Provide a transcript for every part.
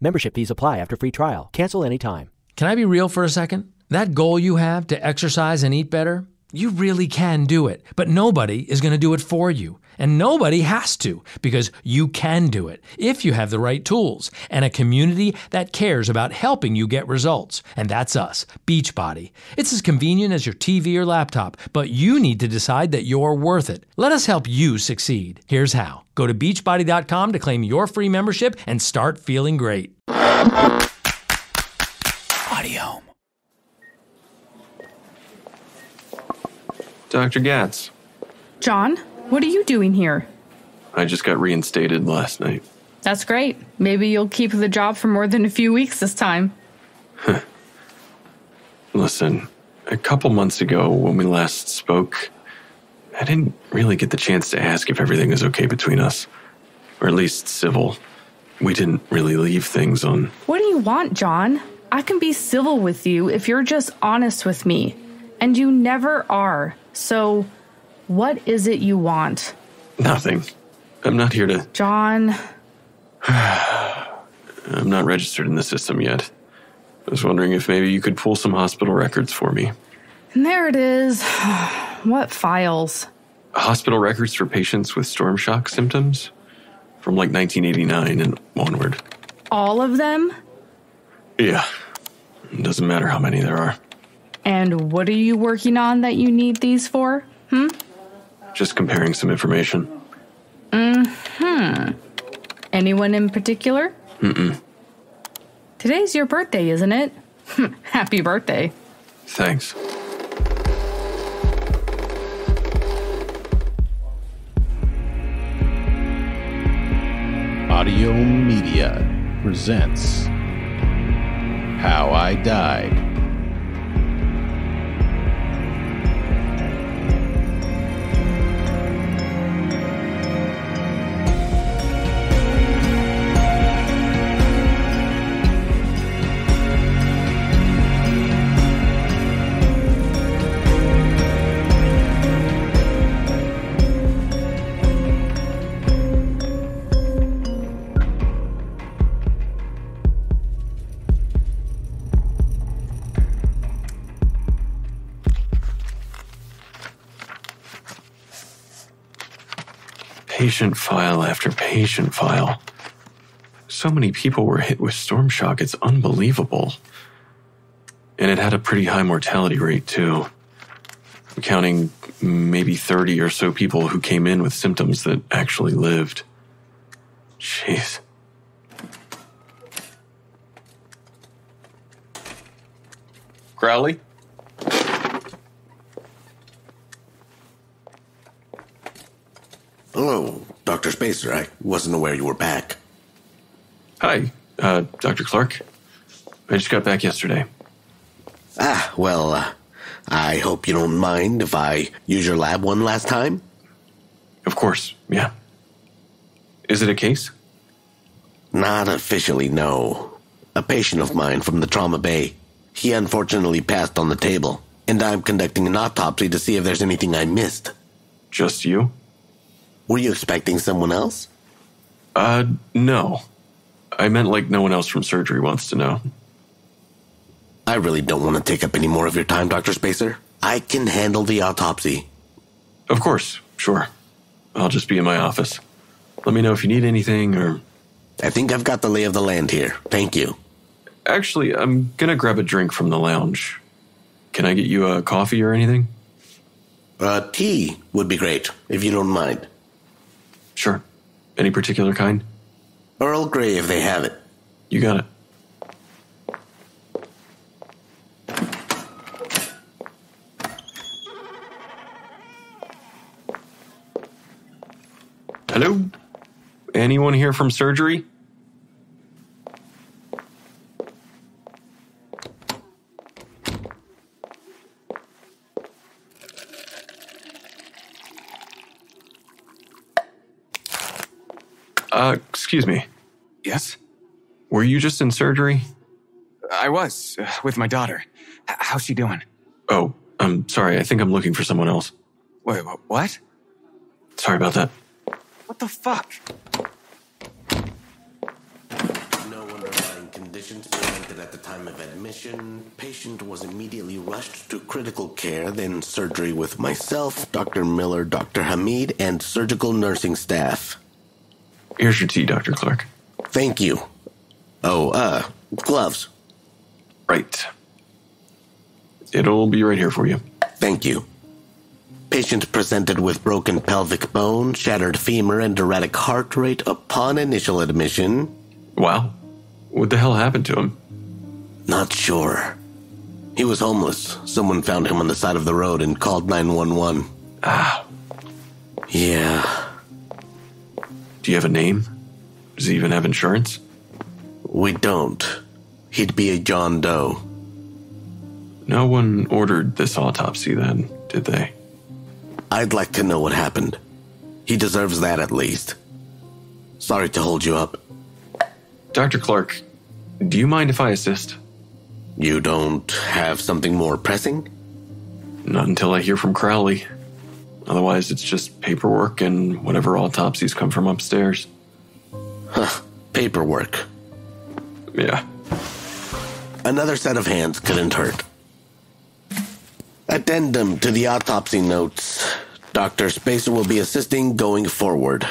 Membership fees apply after free trial. Cancel anytime. Can I be real for a second? That goal you have to exercise and eat better, you really can do it, but nobody is going to do it for you. And nobody has to, because you can do it if you have the right tools and a community that cares about helping you get results. And that's us, Beachbody. It's as convenient as your TV or laptop, but you need to decide that you're worth it. Let us help you succeed. Here's how. Go to beachbody.com to claim your free membership and start feeling great. Audiohm. Dr. Gatz. John, what are you doing here? I just got reinstated last night. That's great. Maybe you'll keep the job for more than a few weeks this time. Listen, a couple months ago when we last spoke, I didn't really get the chance to ask if everything is okay between us. Or at least civil. We didn't really leave things on... What do you want, John? I can be civil with you if you're just honest with me. And you never are. So, what is it you want? Nothing. I'm not here to... John... I'm not registered in the system yet. I was wondering if maybe you could pull some hospital records for me. And there it is. What files? Hospital records for patients with storm shock symptoms? From like 1989 and onward. All of them? Yeah. It doesn't matter how many there are. And what are you working on that you need these for? Just comparing some information. Anyone in particular? Mm-mm. Today's your birthday, isn't it? Happy birthday. Thanks. Audiohm Media presents How I Died. Patient file after patient file. So many people were hit with storm shock, it's unbelievable. And it had a pretty high mortality rate, too. I'm counting maybe 30 or so people who came in with symptoms that actually lived. Jeez. Crowley? Hello, Dr. Spacer. I wasn't aware you were back. Hi, Dr. Klark. I just got back yesterday. I hope you don't mind if I use your lab one last time? Of course, yeah. Is it a case? Not officially, no. A patient of mine from the trauma bay. He unfortunately passed on the table, and I'm conducting an autopsy to see if there's anything I missed. Just you? Were you expecting someone else? No. I meant like no one else from surgery wants to know. I really don't want to take up any more of your time, Dr. Spacer. I can handle the autopsy. Of course, sure. I'll just be in my office. Let me know if you need anything or... I think I've got the lay of the land here. Thank you. Actually, I'm gonna grab a drink from the lounge. Can I get you a coffee or anything? Tea would be great, if you don't mind. Sure. Any particular kind? Earl Grey, if they have it. You got it. Hello? Anyone here from surgery? Excuse me. Yes? Were you just in surgery? I was, with my daughter. How's she doing? Oh, I'm sorry. I think I'm looking for someone else. Wait, what? Sorry about that. What the fuck? No wonder why conditions presented at the time of admission, patient was immediately rushed to critical care, then surgery with myself, Dr. Miller, Dr. Hamid, and surgical nursing staff. Here's your tea, Dr. Klark. Thank you. Oh, gloves. Right. It'll be right here for you. Thank you. Patient presented with broken pelvic bone, shattered femur, and erratic heart rate upon initial admission. Wow. What the hell happened to him? Not sure. He was homeless. Someone found him on the side of the road and called 911. Ah. Yeah. Do you have a name? Does he even have insurance? We don't. He'd be a John Doe. No one ordered this autopsy then, did they? I'd like to know what happened. He deserves that at least. Sorry to hold you up. Dr. Klark, do you mind if I assist? You don't have something more pressing? Not until I hear from Crowley. Otherwise, it's just paperwork and whatever autopsies come from upstairs. Huh. Paperwork. Yeah. Another set of hands couldn't hurt. Addendum to the autopsy notes. Dr. Spacer will be assisting going forward.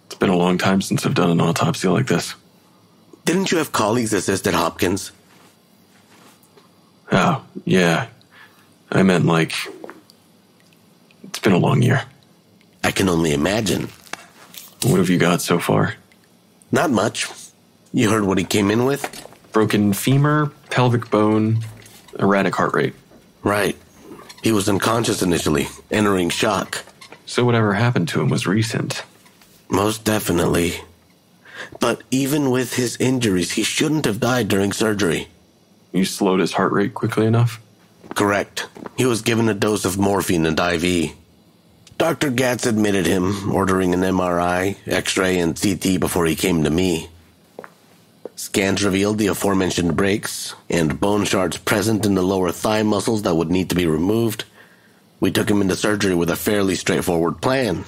It's been a long time since I've done an autopsy like this. Didn't you have colleagues assist at Hopkins? Oh, yeah. I meant like... It's been a long year. I can only imagine. What have you got so far? Not much. You heard what he came in with? Broken femur, pelvic bone, erratic heart rate. Right. He was unconscious initially, entering shock. So whatever happened to him was recent. Most definitely. But even with his injuries, he shouldn't have died during surgery. You slowed his heart rate quickly enough? Correct. He was given a dose of morphine and IV. Dr. Gatz admitted him, ordering an MRI, X-ray, and CT before he came to me. Scans revealed the aforementioned breaks and bone shards present in the lower thigh muscles that would need to be removed. We took him into surgery with a fairly straightforward plan.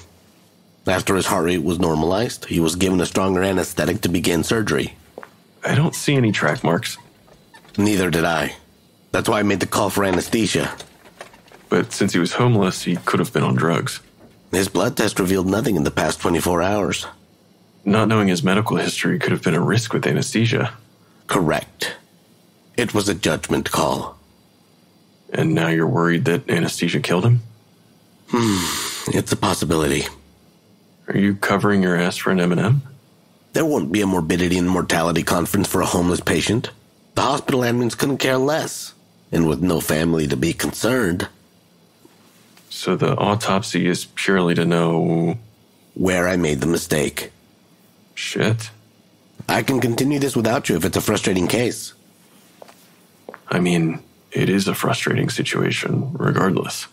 After his heart rate was normalized, he was given a stronger anesthetic to begin surgery. I don't see any track marks. Neither did I. That's why I made the call for anesthesia. But since he was homeless, he could have been on drugs. His blood test revealed nothing in the past 24 hours. Not knowing his medical history could have been a risk with anesthesia. Correct. It was a judgment call. And now you're worried that anesthesia killed him? It's a possibility. Are you covering your ass for an M&M? There won't be a morbidity and mortality conference for a homeless patient. The hospital admins couldn't care less. And with no family to be concerned. So the autopsy is purely to know... where I made the mistake. Shit. I can continue this without you if it's a frustrating case. I mean, it is a frustrating situation, regardless.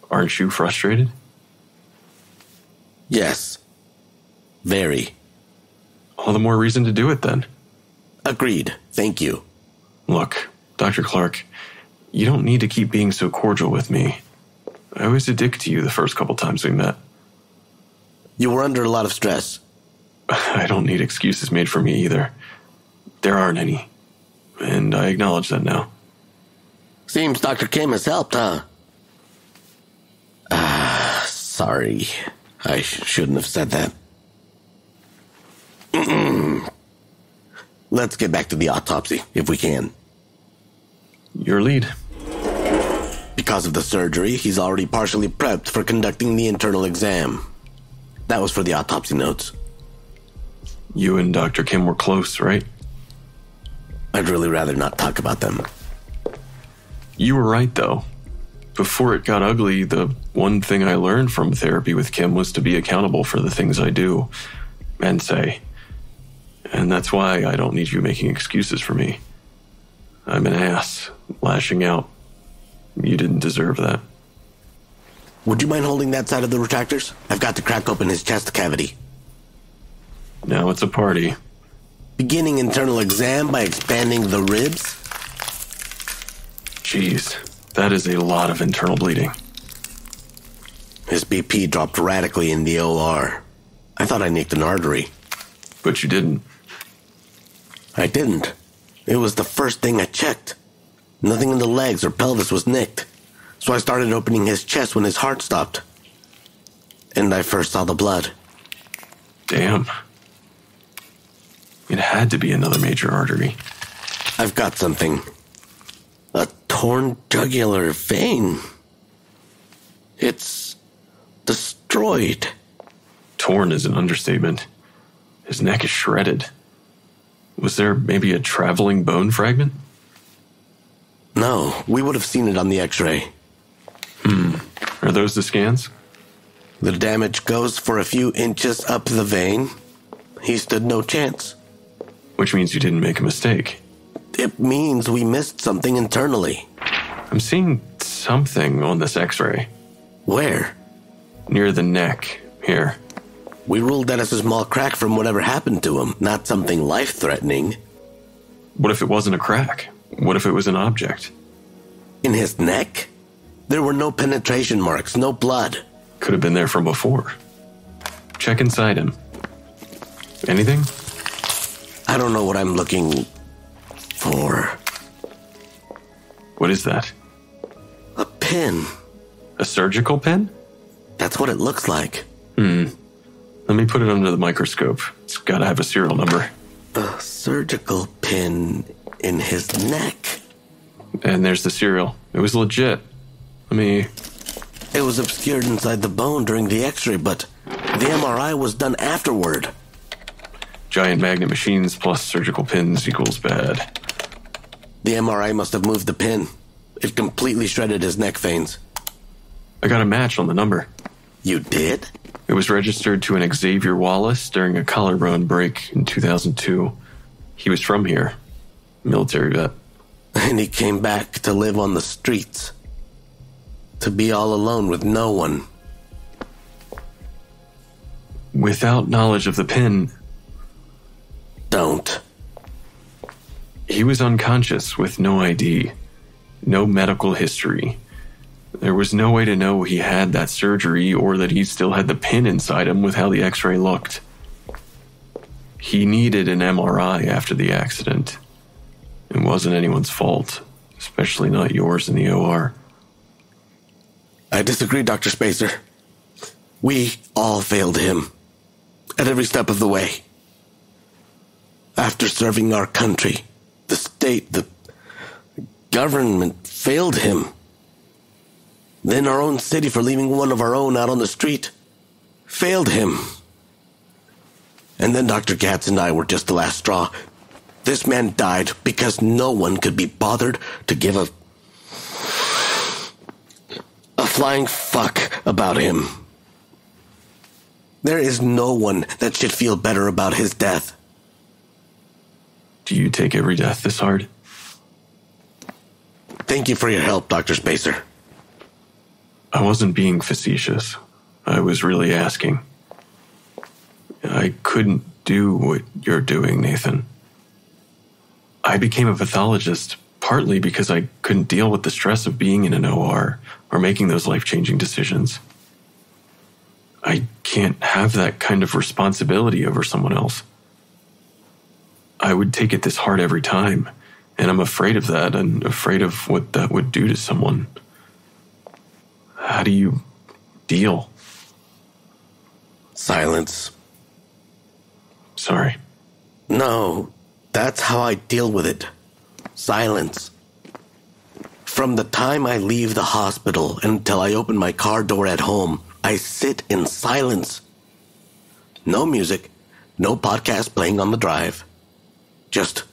Aren't you frustrated? Yes. Very. All the more reason to do it, then. Agreed. Thank you. Look, Dr. Klark, you don't need to keep being so cordial with me. I was a dick to you the first couple times we met. You were under a lot of stress. I don't need excuses made for me either. There aren't any. And I acknowledge that now. Seems Dr. Kim has helped, huh? Sorry. I shouldn't have said that. Let's get back to the autopsy, if we can. Your lead. Because of the surgery, he's already partially prepped for conducting the internal exam. That was for the autopsy notes. You and Dr. Kim were close, right? I'd really rather not talk about them. You were right, though. Before it got ugly, the one thing I learned from therapy with Kim was to be accountable for the things I do and say. And that's why I don't need you making excuses for me. I'm an ass, lashing out. You didn't deserve that. Would you mind holding that side of the retractors? I've got to crack open his chest cavity. Now it's a party. Beginning internal exam by expanding the ribs? Jeez, that is a lot of internal bleeding. His BP dropped radically in the OR. I thought I nicked an artery. But you didn't. I didn't. It was the first thing I checked. Nothing in the legs or pelvis was nicked. So I started opening his chest when his heart stopped. And I first saw the blood. Damn. It had to be another major artery. I've got something. A torn jugular vein. It's destroyed. Torn is an understatement. His neck is shredded. Was there maybe a traveling bone fragment? No, we would have seen it on the x-ray. Are those the scans? The damage goes for a few inches up the vein. He stood no chance. Which means you didn't make a mistake. It means we missed something internally. I'm seeing something on this x-ray. Where? Near the neck. Here. We ruled that as a small crack from whatever happened to him, not something life-threatening. What if it wasn't a crack? What if it was an object? In his neck? There were no penetration marks, no blood. Could have been there from before. Check inside him. Anything? I don't know what I'm looking for. What is that? A pin. A surgical pin? That's what it looks like. Let me put it under the microscope. It's gotta have a serial number. A surgical pin in his neck. And there's the serial. It was legit. It was obscured inside the bone during the x-ray, but the MRI was done afterward. Giant magnet machines plus surgical pins equals bad. The MRI must have moved the pin. It completely shredded his neck veins. I got a match on the number. You did? It was registered to an Xavier Wallace during a collarbone break in 2002. He was from here. Military vet. And he came back to live on the streets. To be all alone with no one. Without knowledge of the pin... Don't. He was unconscious with no ID. No medical history. There was no way to know he had that surgery or that he still had the pin inside him with how the x-ray looked. He needed an MRI after the accident. It wasn't anyone's fault, especially not yours in the OR. I disagree, Dr. Spacer. We all failed him. At every step of the way. After serving our country, the state, the government failed him. Then our own city for leaving one of our own out on the street failed him. And then Dr. Gatz and I were just the last straw. This man died because no one could be bothered to give a flying fuck about him. There is no one that should feel better about his death. Do you take every death this hard? Thank you for your help, Dr. Spacer. I wasn't being facetious. I was really asking. I couldn't do what you're doing, Nathan. I became a pathologist partly because I couldn't deal with the stress of being in an OR or making those life-changing decisions. I can't have that kind of responsibility over someone else. I would take it this hard every time, and I'm afraid of that and afraid of what that would do to someone. How do you deal? Silence. Sorry. No, that's how I deal with it. Silence. From the time I leave the hospital until I open my car door at home, I sit in silence. No music, no podcast playing on the drive. Just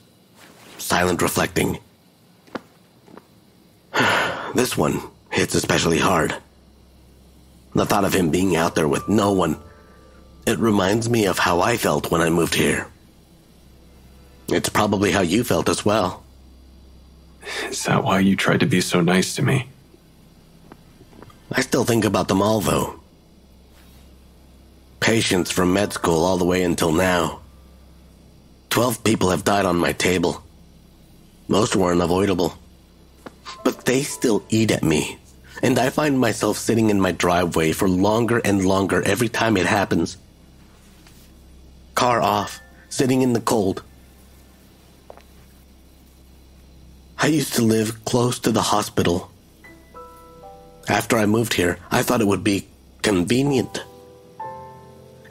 silent reflecting. This one hits especially hard. The thought of him being out there with no one, it reminds me of how I felt when I moved here. It's probably how you felt as well. Is that why you tried to be so nice to me? I still think about them all, though. Patients from med school all the way until now. 12 people have died on my table. Most were unavoidable. But they still eat at me, and I find myself sitting in my driveway for longer and longer every time it happens. Car off, sitting in the cold. I used to live close to the hospital. After I moved here, I thought it would be convenient.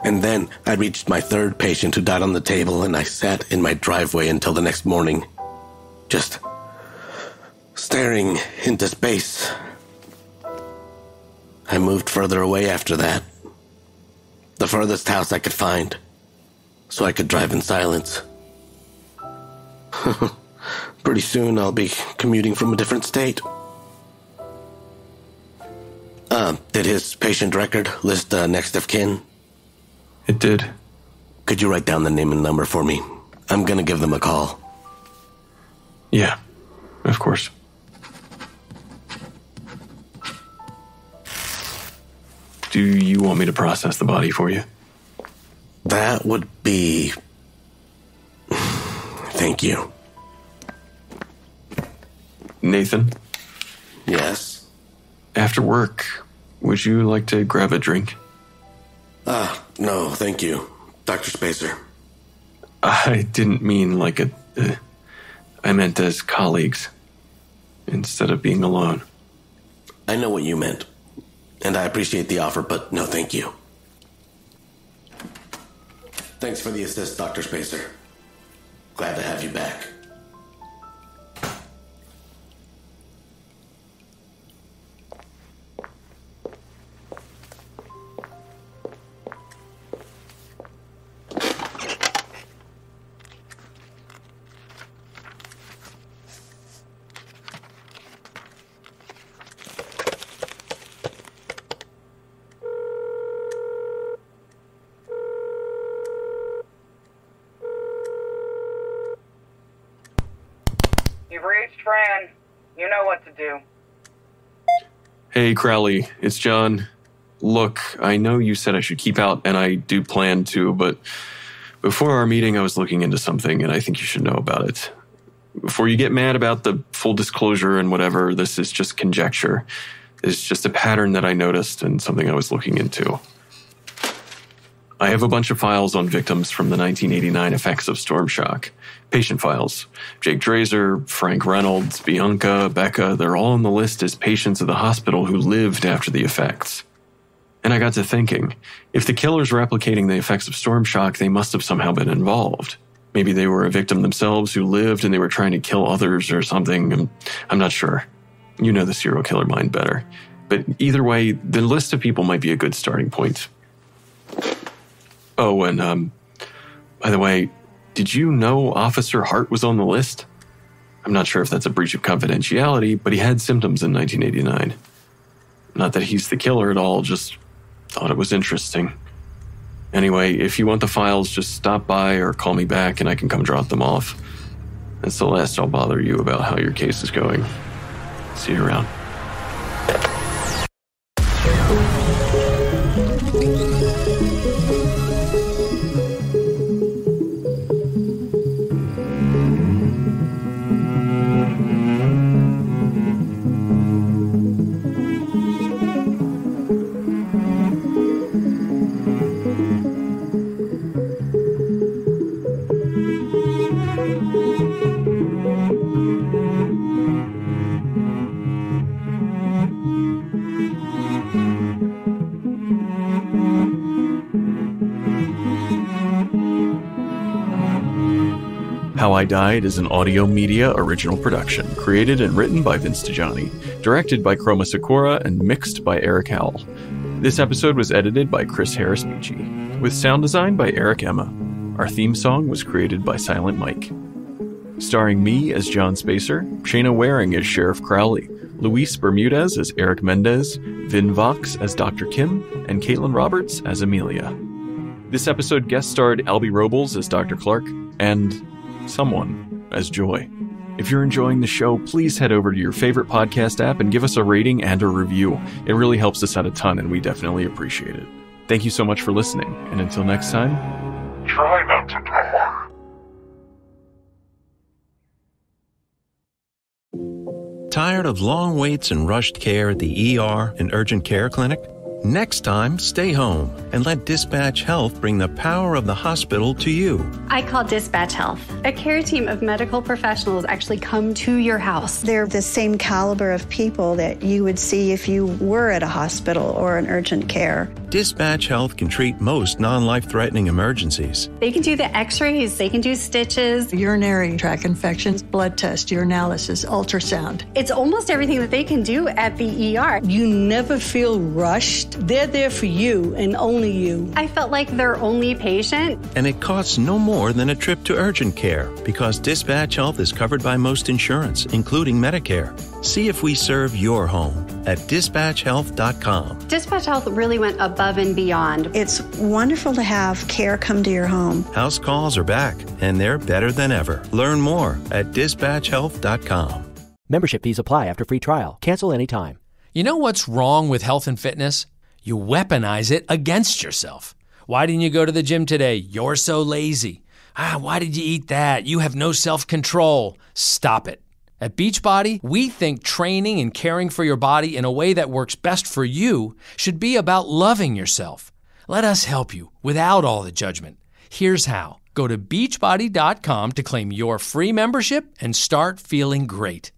And then I reached my third patient who died on the table, and I sat in my driveway until the next morning, just staring into space. I moved further away after that, the furthest house I could find, so I could drive in silence. Pretty soon I'll be commuting from a different state. Did his patient record list next of kin? It did. Could you write down the name and number for me? I'm gonna give them a call. Yeah, of course. Do you want me to process the body for you? That would be... Thank you. Nathan? Yes? After work, would you like to grab a drink? No, thank you, Dr. Spacer. I didn't mean like I meant as colleagues, instead of being alone. I know what you meant, and I appreciate the offer, but no thank you. Thanks for the assist, Dr. Spacer. Glad to have you back. You've reached Fran. You know what to do. Hey, Crowley, it's John. Look, I know you said I should keep out, and I do plan to, but before our meeting, I was looking into something, and I think you should know about it. Before you get mad about the full disclosure and whatever, this is just conjecture. It's just a pattern that I noticed and something I was looking into. I have a bunch of files on victims from the 1989 effects of storm shock. Patient files. Jake Drazer, Frank Reynolds, Bianca, Becca, they're all on the list as patients of the hospital who lived after the effects. And I got to thinking, if the killer's replicating the effects of storm shock, they must have somehow been involved. Maybe they were a victim themselves who lived and they were trying to kill others or something. I'm not sure. You know the serial killer mind better. But either way, the list of people might be a good starting point. Oh, and by the way, did you know Officer Hart was on the list? I'm not sure if that's a breach of confidentiality, but he had symptoms in 1989. Not that he's the killer at all, just thought it was interesting. Anyway, if you want the files, just stop by or call me back and I can come drop them off. That's the last I'll bother you about how your case is going. See you around. How I Died is an Audiohm Media original production, created and written by Vince Dajani, directed by Chroma Sikora, and mixed by Eric Howell. This episode was edited by Chris Harris-Beechy, with sound design by Eric Emma. Our theme song was created by Silent Mike. Starring me as John Spacer, Shaina Waring as Sheriff Crowley, Luis Bermudez as Eric Mendez, Vin Vox as Dr. Kim, and Caitlin Roberts as Amelia. This episode guest starred Albie Robles as Dr. Klark, and someone as Joy. If you're enjoying the show, please head over to your favorite podcast app and give us a rating and a review. It really helps us out a ton, and we definitely appreciate it. Thank you so much for listening, and until next time, try not to die. Tired of long waits and rushed care at the ER and urgent care clinic? Next time, stay home and let Dispatch Health bring the power of the hospital to you. I call Dispatch Health. A care team of medical professionals actually come to your house. They're the same caliber of people that you would see if you were at a hospital or an urgent care. Dispatch Health can treat most non-life-threatening emergencies. They can do the x-rays, they can do stitches, urinary tract infections, blood test, urinalysis, ultrasound. It's almost everything that they can do at the ER. You never feel rushed. They're there for you and only you. I felt like their only patient. And it costs no more than a trip to urgent care because Dispatch Health is covered by most insurance, including Medicare. See if we serve your home at dispatchhealth.com. Dispatch Health really went above and beyond. It's wonderful to have care come to your home. House calls are back, and they're better than ever. Learn more at dispatchhealth.com. Membership fees apply after free trial. Cancel anytime. You know what's wrong with health and fitness? You weaponize it against yourself. Why didn't you go to the gym today? You're so lazy. Why did you eat that? You have no self-control. Stop it. At Beachbody, we think training and caring for your body in a way that works best for you should be about loving yourself. Let us help you without all the judgment. Here's how. Go to beachbody.com to claim your free membership and start feeling great.